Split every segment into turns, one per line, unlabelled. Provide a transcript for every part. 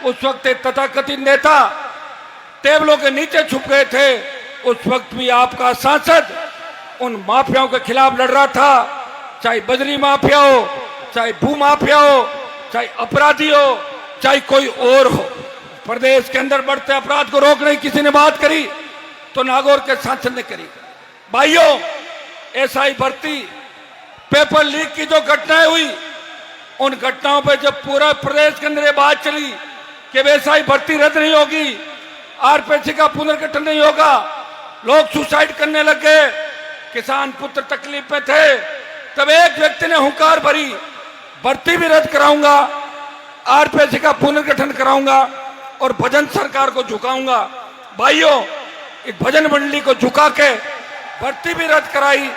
उस वक्त एक तथाकथित नेता टेबलों के नीचे छुप गए थे, उस वक्त भी आपका सांसद उन माफियाओं के खिलाफ लड़ रहा था, चाहे बजरी माफिया हो, चाहे भू माफिया हो, चाहे अपराधी हो, चाहे कोई और हो। प्रदेश के अंदर बढ़ते अपराध को रोकने की किसी ने बात करी तो नागौर के सांसद ने करी। भाइयों, एसआई भर्ती, पेपर लीक की जो घटनाएं हुई, उन घटनाओं पर जब पूरा प्रदेश के अंदर ये बात चली कि एसआई भर्ती रद्द नहीं होगी, आरपीसी का पुनर्गठन नहीं होगा, लोग सुसाइड करने लग गए, किसान पुत्र तकलीफ में थे, तब एक व्यक्ति ने हुंकार भरी, भर्ती भी रद्द कराऊंगा, आरपीसी का पुनर्गठन कराऊंगा और भजन सरकार को झुकाऊंगा। भाइयों, इस भजन मंडली को झुका के भर्ती भी रद्द कराई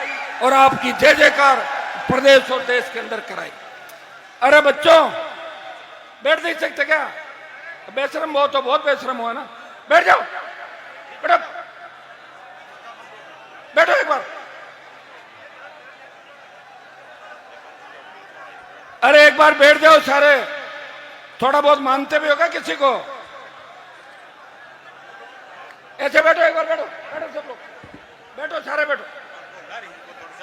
और आपकी जय जयकार प्रदेश और देश के अंदर कराई। अरे बच्चों, बैठ नहीं सकते क्या? बेशरम बहुत हो, बहुत बेशरम हो, है ना? बैठ जाओ, बैठो, बैठो एक बार। अरे एक बार बैठ जाओ सारे, थोड़ा बहुत मानते भी होगा किसी को। ऐसे बैठो, एक बार बैठो, बैठो सब लोग, बैठो सारे, बैठो,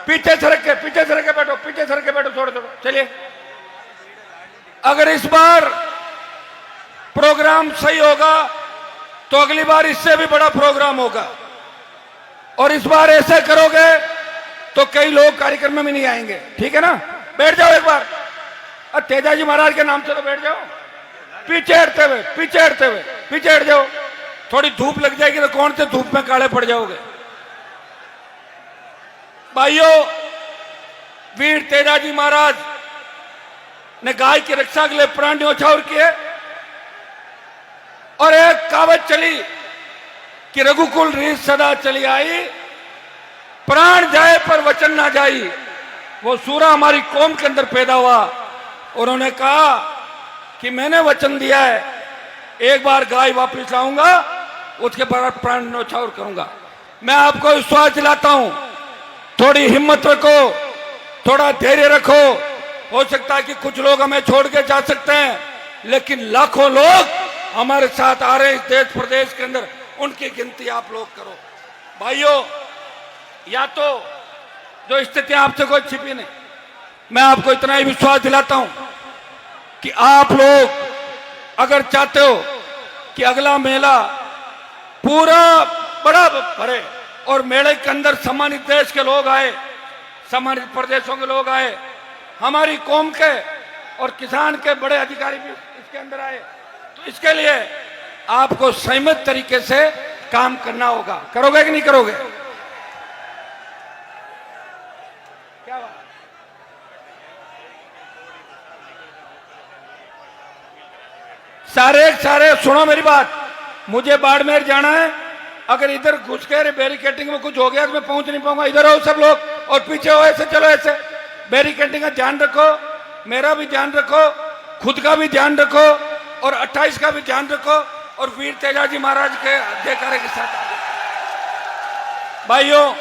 पीछे सरक के, पीछे सरक के बैठो, पीछे सरक के बैठो, थोड़ा थोड़ा। चलिए, अगर इस बार प्रोग्राम सही होगा तो अगली बार इससे भी बड़ा प्रोग्राम होगा, और इस बार ऐसे करोगे तो कई लोग कार्यक्रम में भी नहीं आएंगे, ठीक है ना? बैठ जाओ एक बार। तेजाजी महाराज के नाम से तो बैठ जाओ, पीछे हटते हुए, पीछे हटते हुए, पीछे हट जाओ। थोड़ी धूप लग जाएगी तो कौन से धूप में काले पड़ जाओगे। भाइयों, वीर तेजाजी महाराज ने गाय की रक्षा के लिए प्राण न्यौछावर किए, और एक कहावत चली कि रघुकुल रीत सदा चली आई, प्राण जाए पर वचन ना जाई। वो सूरा हमारी कौम के अंदर पैदा हुआ, उन्होंने कहा कि मैंने वचन दिया है, एक बार गाय वापस लाऊंगा, उसके बाद प्राण न्यौछावर करूंगा। मैं आपको विश्वास दिलाता हूं, थोड़ी हिम्मत रखो, थोड़ा धैर्य रखो। हो सकता है कि कुछ लोग हमें छोड़ के जा सकते हैं, लेकिन लाखों लोग हमारे साथ आ रहे हैं इस देश प्रदेश के अंदर, उनकी गिनती आप लोग करो। भाइयों, या तो जो स्थितियां आपसे कोई छिपी नहीं, मैं आपको इतना ही विश्वास दिलाता हूं कि आप लोग अगर चाहते हो कि अगला मेला पूरा बड़ा भरे और मेले के अंदर सम्मानित देश के लोग आए, सम्मानित प्रदेशों के लोग आए, हमारी कौम के और किसान के बड़े अधिकारी भी इसके अंदर आए, तो इसके लिए आपको संयमित तरीके से काम करना होगा। करोगे कि नहीं करोगे? क्या बात? सारे सुनो मेरी बात, मुझे बाड़मेर जाना है, अगर इधर घुस के बैरिकेटिंग में कुछ हो गया तो मैं पहुंच नहीं पाऊंगा। इधर आओ सब लोग और पीछे हो, ऐसे चलो, ऐसे। बैरिकेटिंग का ध्यान रखो, मेरा भी ध्यान रखो, खुद का भी ध्यान रखो, और 28 का भी ध्यान रखो, और वीर तेजाजी महाराज के जयकारे के साथ। भाइयों,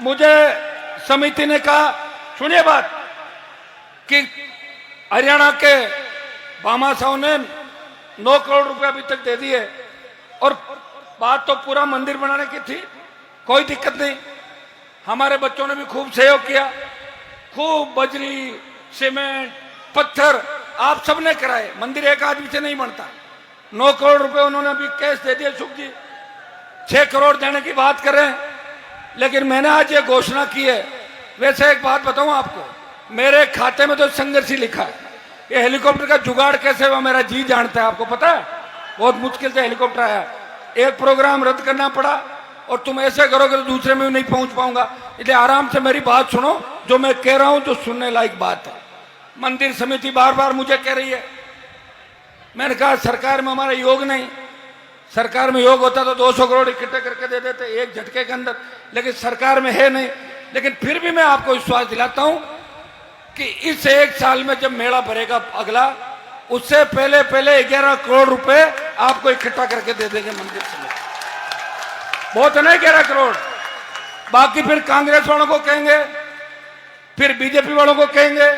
मुझे समिति ने कहा, सुनिए बात, कि हरियाणा के भामाशाह ने 9 करोड़ रुपए अभी तक दे दिए, और बात तो पूरा मंदिर बनाने की थी, कोई दिक्कत नहीं। हमारे बच्चों ने भी खूब सहयोग किया, खूब बजरी, सीमेंट, पत्थर आप सबने कराए, मंदिर एक आदमी से नहीं बनता। 9 करोड़ रुपए उन्होंने अभी कैश दे दिए। सुख जी 6 करोड़ देने की बात कर रहे हैं, लेकिन मैंने आज ये घोषणा की है। वैसे एक बात बताऊं आपको, मेरे खाते में तो संघर्ष ही लिखा है। ये हेलीकॉप्टर का जुगाड़ कैसे हुआ मेरा जी जानता है, आपको पता है? बहुत मुश्किल से हेलीकॉप्टर आया, एक प्रोग्राम रद्द करना पड़ा, और तुम ऐसे करोगे तो दूसरे में भी नहीं पहुंच पाऊंगा। इसलिए आराम से मेरी बात सुनो, जो मैं कह रहा हूं तो सुनने लायक बात है। मंदिर समिति बार बार मुझे कह रही है, मैंने कहा सरकार में हमारा योग नहीं, सरकार में योग होता तो 200 करोड़ इकट्ठे करके दे देते एक झटके के अंदर, लेकिन सरकार में है नहीं। लेकिन फिर भी मैं आपको विश्वास दिलाता हूं कि इस 1 साल में जब मेला भरेगा अगला, उससे पहले 11 करोड़ रुपए आपको इकट्ठा करके दे देंगे मंदिर समिति। बहुत है ना 11 करोड़। बाकी फिर कांग्रेस वालों को कहेंगे, फिर बीजेपी वालों को कहेंगे,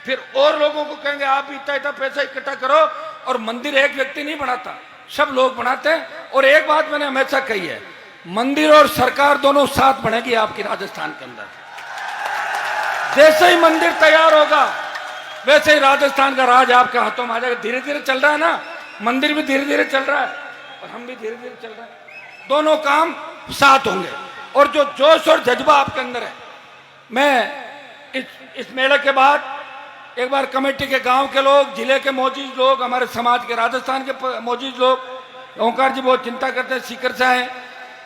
फिर और लोगों को कहेंगे आप इतना पैसा इकट्ठा करो और मंदिर एक व्यक्ति नहीं बनाता, सब लोग बनाते हैं। और एक बात मैंने हमेशा कही है, मंदिर और सरकार दोनों साथ बनेगी आपकी राजस्थान के अंदर। जैसे ही मंदिर तैयार होगा वैसे ही राजस्थान का राज आपके हाथों में आ जाएगा। धीरे धीरे चल रहा है ना, मंदिर भी धीरे धीरे चल रहा है और हम भी धीरे धीरे चल रहे हैं, दोनों काम साथ होंगे। और जो जोश और जज्बा आपके अंदर है, मैं इस मेले के बाद एक बार कमेटी के गांव के लोग, जिले के मौजूद लोग, हमारे समाज के राजस्थान के मौजूद लोग, ओंकार जी बहुत चिंता करते हैं, सीकर से आए,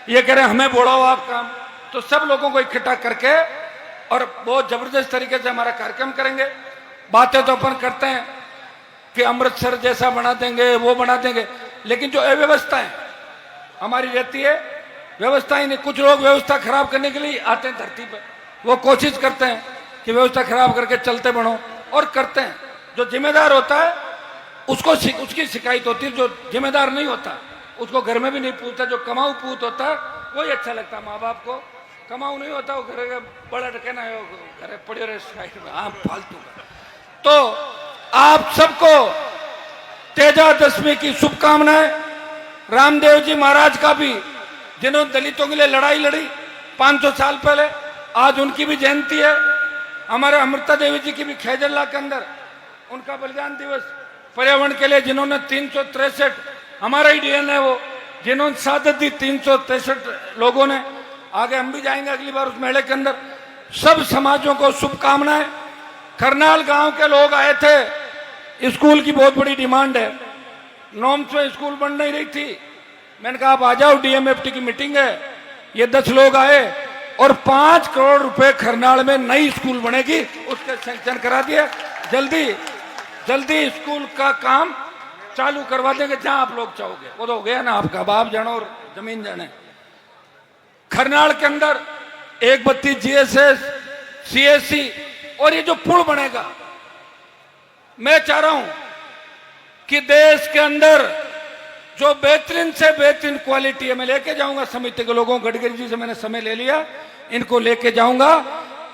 ये कह रहे हैं हमें बोलाओ आप काम, तो सब लोगों को इकट्ठा करके और बहुत जबरदस्त तरीके से हमारा कार्यक्रम करेंगे। बातें तो अपन करते हैं कि अमृतसर जैसा बना देंगे, वो बना देंगे, लेकिन जो अव्यवस्थाएं हमारी रहती है, व्यवस्था ही नहीं। कुछ लोग व्यवस्था खराब करने के लिए आते हैं धरती पर, वो कोशिश करते हैं कि व्यवस्था खराब करके चलते बढ़ो, और करते हैं। जो जिम्मेदार होता है उसको उसकी शिकायत होती है, जो जिम्मेदार नहीं होता उसको घर में भी नहीं पूछता। जो कमाऊ पूत होता है वही अच्छा लगता है माँ बाप को, कमाऊ नहीं होता वो घर बड़ा कहना है घर पड़े रहे साइड में, आप फालतू का। तो आप सबको तेजादशमी की शुभकामनाएं। रामदेव जी महाराज का भी, जिन्होंने दलितों के लिए लड़ाई लड़ी 500 साल पहले, आज उनकी भी जयंती है। हमारे अमृता देवी जी की भी खैजरला के अंदर उनका बलिदान दिवस, पर्यावरण के लिए जिन्होंने 363, हमारा ही डीएन है वो, जिन्होंने शहादत दी 363 लोगों ने। आगे हम भी जाएंगे अगली बार उस मेले के अंदर। सब समाजों को शुभकामनाएं। करनाल गांव के लोग आए थे, स्कूल की बहुत बड़ी डिमांड है, नॉर्म्स में स्कूल बन नहीं रही थी। मैंने कहा आप आ जाओ, डीएमएफटी की मीटिंग है। ये 10 लोग आए और 5 करोड़ रुपए खरनाल में नई स्कूल बनेगी, उसके सैंक्शन करा दिया। जल्दी जल्दी स्कूल का काम चालू करवा देंगे जहां आप लोग चाहोगे। वो तो हो गया ना आपका, बाप जानो और जमीन जाने। खरनाल के अंदर 132 जीएसएस, सीएससी और ये जो पुल बनेगा, मैं चाह रहा हूं कि देश के अंदर जो बेहतरीन से बेहतरीन क्वालिटी है, मैं लेके जाऊंगा समिति के लोगों, गडकरी जी से मैंने समय ले लिया, इनको लेके जाऊंगा।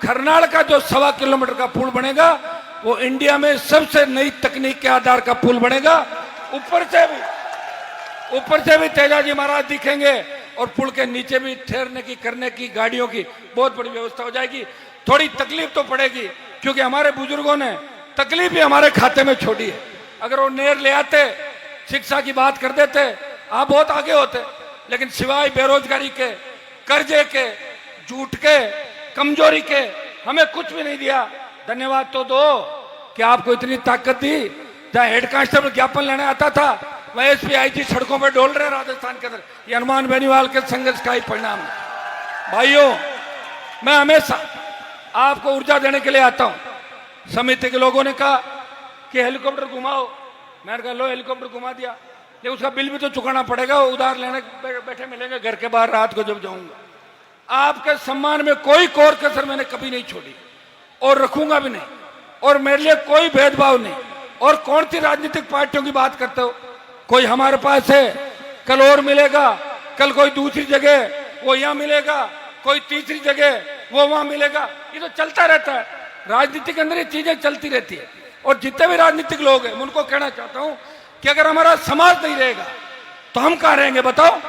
खरनाल का जो 1.25 किलोमीटर का पुल बनेगा वो इंडिया में सबसे नई तकनीक के आधार का पुल बनेगा। ऊपर से भी तेजाजी महाराज दिखेंगे और पुल के नीचे भी ठहरने की, करने की, गाड़ियों की बहुत बड़ी व्यवस्था हो जाएगी। थोड़ी तकलीफ तो पड़ेगी क्योंकि हमारे बुजुर्गों ने तकलीफ भी हमारे खाते में छोड़ी है। अगर वो नेर ले आते, शिक्षा की बात कर देते, आप बहुत आगे होते, लेकिन सिवाय बेरोजगारी के, कर्जे के, झूठ के, कमजोरी के हमें कुछ भी नहीं दिया। धन्यवाद तो दो कि आपको इतनी ताकत दी। जहां हेड कांस्टेबल ज्ञापन लेने आता था वह एसपी आईजी सड़कों पर डोल रहे राजस्थान के अंदर। ये हनुमान बेनीवाल के संघर्ष का ही परिणाम है। भाइयों, मैं हमेशा आपको ऊर्जा देने के लिए आता हूं। समिति के लोगों ने कहा कि हेलीकॉप्टर घुमाओ, मैंने कहा लो हेलीकॉप्टर घुमा दिया, लेकिन उसका बिल भी तो चुकाना पड़ेगा। उधार लेने बैठे मिलेंगे घर के बाहर रात को जब जाऊंगा। आपके सम्मान में कोई कोर कसर मैंने कभी नहीं छोड़ी और रखूंगा भी नहीं, और मेरे लिए कोई भेदभाव नहीं। और कौन सी राजनीतिक पार्टियों की बात करते हो? कोई हमारे पास है, कल और मिलेगा, कल कोई दूसरी जगह वो यहां मिलेगा, कोई तीसरी जगह वो वहां मिलेगा। ये तो चलता रहता है, राजनीति के अंदर ये चीजें चलती रहती है। और जितने भी राजनीतिक लोग हैं, मैं उनको कहना चाहता हूं कि अगर हमारा समाज नहीं रहेगा तो हम कहां रहेंगे बताओ?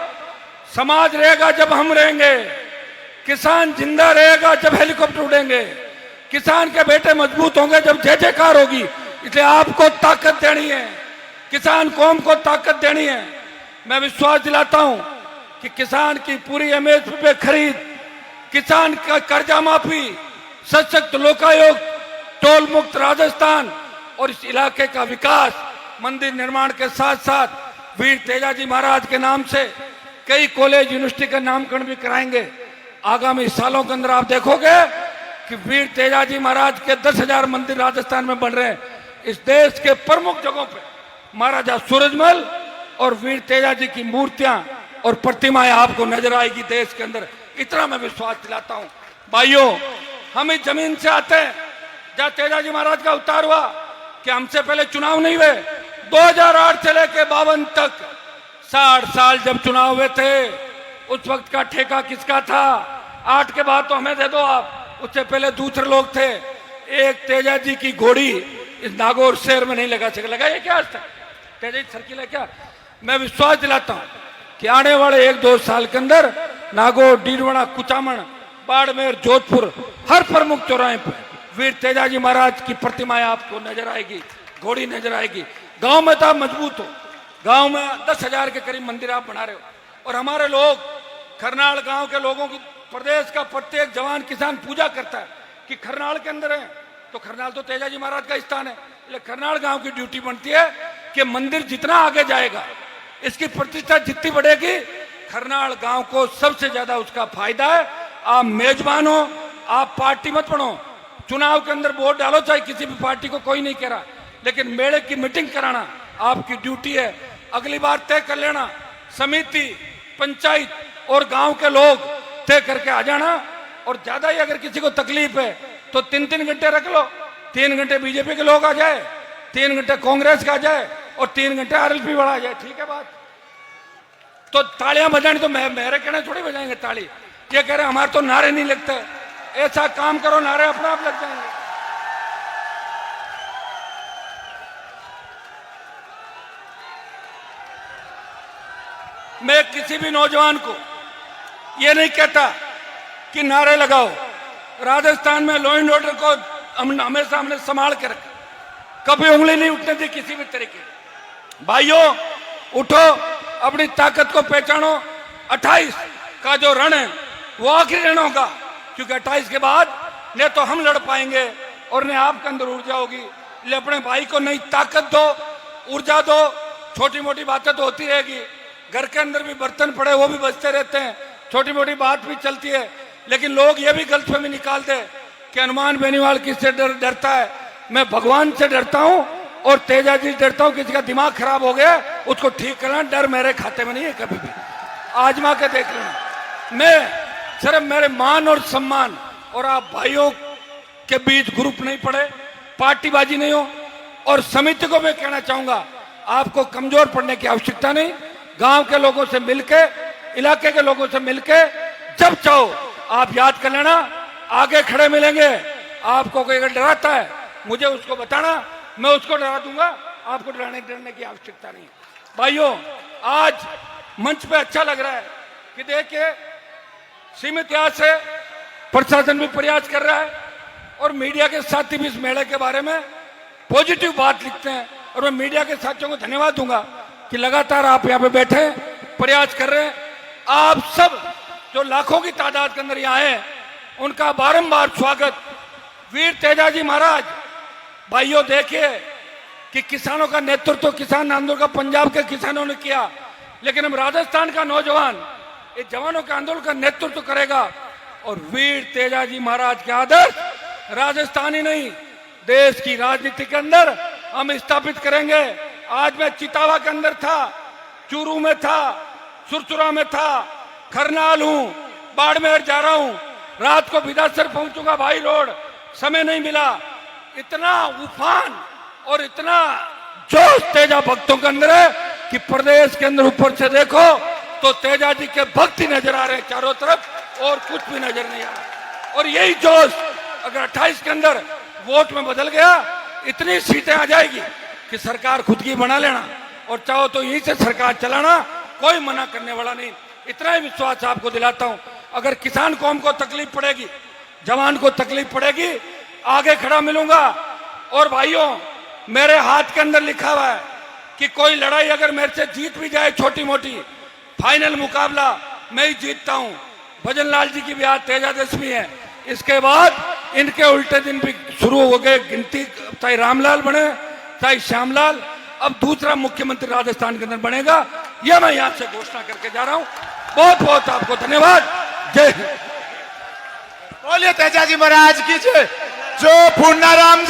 समाज रहेगा जब हम रहेंगे, किसान जिंदा रहेगा जब हेलीकॉप्टर उड़ेंगे, किसान के बेटे मजबूत होंगे जब जय जयकार होगी। इसलिए आपको ताकत देनी है, किसान कौम को ताकत देनी है। मैं विश्वास दिलाता हूं कि किसान की पूरी एमएसपी पे खरीद, किसान का कर्जा माफी, सशक्त लोकायोग, टोल मुक्त राजस्थान और इस इलाके का विकास, मंदिर निर्माण के साथ साथ वीर तेजाजी महाराज के नाम से कई कॉलेज, यूनिवर्सिटी का नामकरण भी कराएंगे। आगामी सालों के अंदर आप देखोगे कि वीर तेजाजी महाराज के 10,000 मंदिर राजस्थान में बन रहे हैं। इस देश के प्रमुख जगहों पे महाराजा सूरजमल और वीर तेजाजी की मूर्तियां और प्रतिमाएं आपको नजर आएगी देश के अंदर। इतना मैं विश्वास दिलाता हूं। भाइयों, हम इस जमीन से आते हैं जहां तेजाजी महाराज का अवतार हुआ। कि हमसे पहले चुनाव नहीं हुए? 2008 से लेके 52 तक 60 साल जब चुनाव हुए थे, उस वक्त का ठेका किसका था? 8 के बाद तो हमें दे दो आप, उससे पहले दूसरे लोग थे। एक तेजाजी की घोड़ी इस नागौर शहर में नहीं लगा सके। लगाइए क्या आज तक? तेजाजी सर्किल है क्या? मैं विश्वास दिलाता हूं कि आने वाले 1-2 साल के अंदर नागौर, डीडवाना, कुचामन, बाड़मेर, जोधपुर हर प्रमुख चौराहे पर वीर तेजाजी महाराज की प्रतिमाएं आपको नजर आएगी, घोड़ी नजर आएगी। गांव में तो आप मजबूत हो, गांव में 10,000 के करीब मंदिर आप बना रहे हो, और हमारे लोग खरनाल गांव के लोगों की प्रदेश का प्रत्येक जवान किसान पूजा करता है कि खरनाल के अंदर है तो खरनाल तो तेजाजी महाराज का स्थान है। इसलिए खरनाल गांव की ड्यूटी बनती है कि मंदिर जितना आगे जाएगा, इसकी प्रतिष्ठा जितनी बढ़ेगी, खरनाल गांव को सबसे ज्यादा उसका फायदा है। आप मेजबान हो, आप पार्टी मत बनो, चुनाव के अंदर वोट डालो, चाहे किसी भी पार्टी को, कोई नहीं कह रहा, लेकिन मेले की मीटिंग कराना आपकी ड्यूटी है। अगली बार तय कर लेना, समिति, पंचायत और गांव के लोग तय करके आ जाना। और ज्यादा ही अगर किसी को तकलीफ है तो 3-3 घंटे रख लो, 3 घंटे बीजेपी के लोग आ जाए, 3 घंटे कांग्रेस का आ जाए और 3 घंटे आरएलपी वाला आ जाए, ठीक है बात? तो तालियां बजानी तो मेरे कहने थोड़ी बजाएंगे ताली, ये कह रहे हमारे तो नारे नहीं लगते। ऐसा काम करो, नारे अपने आप लग जाएंगे। मैं किसी भी नौजवान को ये नहीं कहता कि नारे लगाओ। राजस्थान में लॉ एंड ऑर्डर को हमेशा हमने संभाल के रखा, कभी उंगली नहीं उठने दी किसी भी तरीके। भाइयों उठो, अपनी ताकत को पहचानो। 28 का जो रण है वो आखिरी रण होगा, क्योंकि 28 के बाद न तो हम लड़ पाएंगे और न आपके अंदर ऊर्जा होगी। इसलिए अपने भाई को नई ताकत दो, ऊर्जा दो। छोटी मोटी बातें तो होती रहेगी, घर के अंदर भी बर्तन पड़े वो भी बजते रहते हैं, छोटी मोटी बात भी चलती है, लेकिन लोग ये भी गलतफहमी निकालते हैं कि हनुमान बेनीवाल किससे डरता है। मैं भगवान से डरता हूं और तेजाजी से डरता हूं। किसी का दिमाग खराब हो गया उसको ठीक करना, डर मेरे खाते में नहीं है, कभी भी आजमा के देख लेना। मैं सिर्फ मेरे मान और सम्मान और आप भाइयों के बीच ग्रुप नहीं पड़े, पार्टीबाजी नहीं हो। और समिति को मैं कहना चाहूंगा, आपको कमजोर पड़ने की आवश्यकता नहीं। गांव के लोगों से मिलके, इलाके के लोगों से मिलके जब चाहो आप याद कर लेना, आगे खड़े मिलेंगे। आपको कोई अगर डराता है मुझे उसको बताना, मैं उसको डरा दूंगा। आपको डरने की आवश्यकता नहीं। भाइयों आज मंच पे अच्छा लग रहा है कि देखिए सीमित यहाँ से प्रशासन भी प्रयास कर रहा है और मीडिया के साथी भी इस मेले के बारे में पॉजिटिव बात लिखते हैं। और मैं मीडिया के साथियों को धन्यवाद दूंगा कि लगातार आप यहाँ पे बैठे प्रयास कर रहे हैं। आप सब जो लाखों की तादाद के अंदर यहाँ आए, उनका बारंबार स्वागत। वीर तेजाजी महाराज, भाइयों देखिए कि किसानों का नेतृत्व, किसान आंदोलन का पंजाब के किसानों ने किया, लेकिन हम राजस्थान का नौजवान ये जवानों के आंदोलन का नेतृत्व करेगा। और वीर तेजाजी महाराज के आदर्श राजस्थान ही नहीं, देश की राजनीति के अंदर हम स्थापित करेंगे। आज मैं चितावा के अंदर था, चूरू में था, सुरचुरा में था, खरनाल हूं, बाड़मेर जा रहा हूं, रात को बिदासर पहुंचूंगा। भाई रोड समय नहीं मिला। इतना उफान और इतना जोश तेजा भक्तों के अंदर है कि प्रदेश के अंदर ऊपर से देखो तो तेजा जी के भक्त ही नजर आ रहे हैं चारों तरफ, और कुछ भी नजर नहीं आ रहा। और यही जोश अगर 28 के अंदर वोट में बदल गया, इतनी सीटें आ जाएगी कि सरकार खुद की बना लेना, और चाहो तो यहीं से सरकार चलाना, कोई मना करने वाला नहीं। इतना ही विश्वास आपको दिलाता हूं। अगर किसान कौम को तकलीफ पड़ेगी, जवान को तकलीफ पड़ेगी, आगे खड़ा मिलूंगा। और भाइयों मेरे हाथ के अंदर लिखा हुआ है कि कोई लड़ाई अगर मेरे से जीत भी जाए छोटी मोटी, फाइनल मुकाबला मैं ही जीतता हूं। भजन लाल जी की भी आज तेजादशमी है, इसके बाद इनके उल्टे दिन भी शुरू हो गए गिनती, चाहे रामलाल बने चाहे श्यामलाल, अब दूसरा मुख्यमंत्री राजस्थान के अंदर बनेगा। यह मैं यहां से घोषणा करके जा रहा हूं। बहुत बहुत आपको धन्यवाद। जय हिंद।
बोलिए तेजाजी महाराज की जय। जो पूर्णाराम